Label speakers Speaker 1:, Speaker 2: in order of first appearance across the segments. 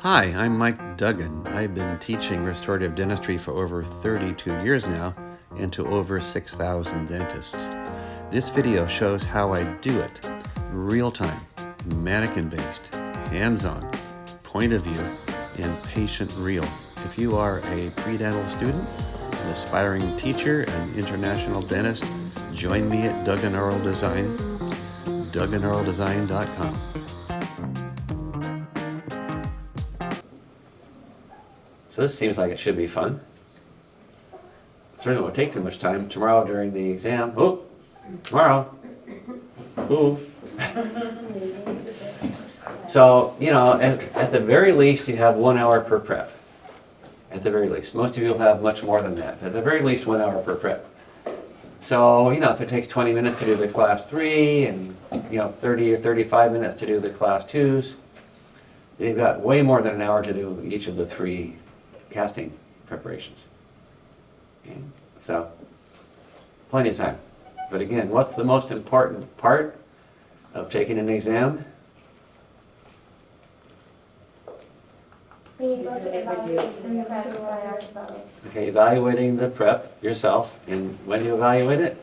Speaker 1: Hi, I'm Mike Duggan. I've been teaching restorative dentistry for over 32 years now and to over 6,000 dentists. This video shows how I do it. Real-time, mannequin-based, hands-on, point of view, and patient real. If you are a pre-dental student, an aspiring teacher, an international dentist, join me at Duggan Oral Design, dugganoraldesign.com. So this seems like it should be fun. It certainly won't take too much time. Tomorrow during the exam, tomorrow. So, at the very least you have 1 hour per prep. At the very least. Most of you will have much more than that. At the very least 1 hour per prep. So, if it takes 20 minutes to do the class 3 and, 30 or 35 minutes to do the class 2s, you've got way more than an hour to do each of the 3 casting preparations. Okay? So, plenty of time. But again, what's the most important part of taking an exam?
Speaker 2: We go to evaluate the prep by ourselves.
Speaker 1: Okay, evaluating the prep yourself. And when do you evaluate it?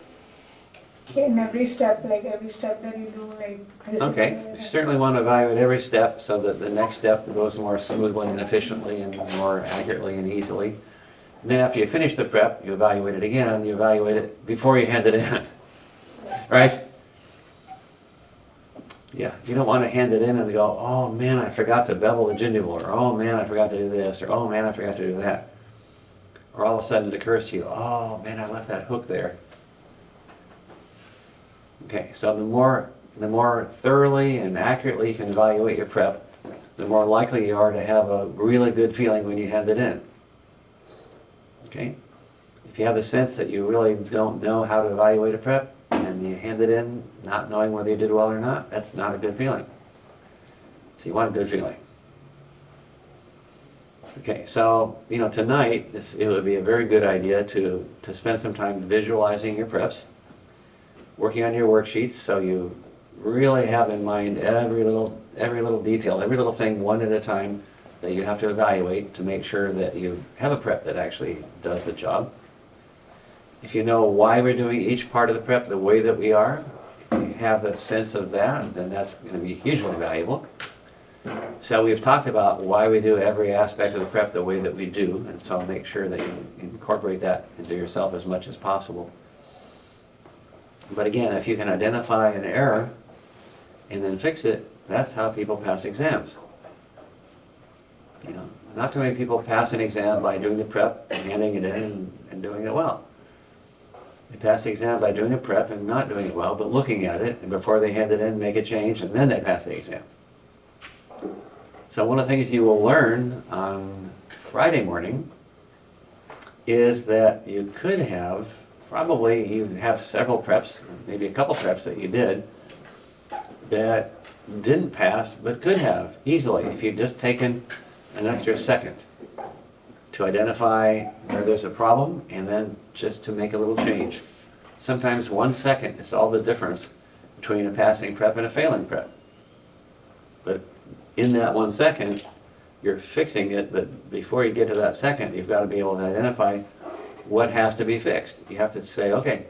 Speaker 3: In every step that you do,
Speaker 1: Okay, you certainly want to evaluate every step so that the next step goes more smoothly and efficiently and more accurately and easily. And then after you finish the prep, you evaluate it again. You evaluate it before you hand it in, right? Yeah, you don't want to hand it in and go, oh man, I forgot to bevel the gingival, or oh man, I forgot to do this, or oh man, I forgot to do that. Or all of a sudden it occurs to you, oh man, I left that hook there. Okay, so the more thoroughly and accurately you can evaluate your prep, the more likely you are to have a really good feeling when you hand it in. Okay? If you have the sense that you really don't know how to evaluate a prep, and you hand it in not knowing whether you did well or not, that's not a good feeling. So you want a good feeling. Okay, so tonight it would be a very good idea to spend some time visualizing your preps, working on your worksheets so you really have in mind every little detail, every little thing one at a time that you have to evaluate to make sure that you have a prep that actually does the job. If you know why we're doing each part of the prep the way that we are, if you have a sense of that, then that's going to be hugely valuable. So we've talked about why we do every aspect of the prep the way that we do, and so make sure that you incorporate that into yourself as much as possible. But again, if you can identify an error and then fix it, that's how people pass exams. Not too many people pass an exam by doing the prep and handing it in and doing it well. They pass the exam by doing a prep and not doing it well, but looking at it, and before they hand it in, make a change, and then they pass the exam. So one of the things you will learn on Friday morning is that you could have, probably you have several preps, maybe a couple preps that you did that didn't pass but could have easily if you'd just taken an extra second to identify where there's a problem and then just to make a little change. Sometimes 1 second is all the difference between a passing prep and a failing prep. But in that 1 second, you're fixing it, but before you get to that second, you've got to be able to identify what has to be fixed. You have to say, okay,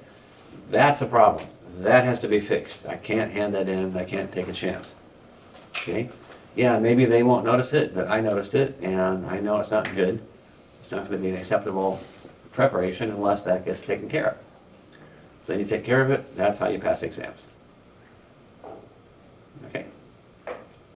Speaker 1: that's a problem. That has to be fixed. I can't hand that in. I can't take a chance. Okay? Yeah, maybe they won't notice it, but I noticed it, and I know it's not good. It's not going to be an acceptable preparation unless that gets taken care of. So then you take care of it. That's how you pass exams.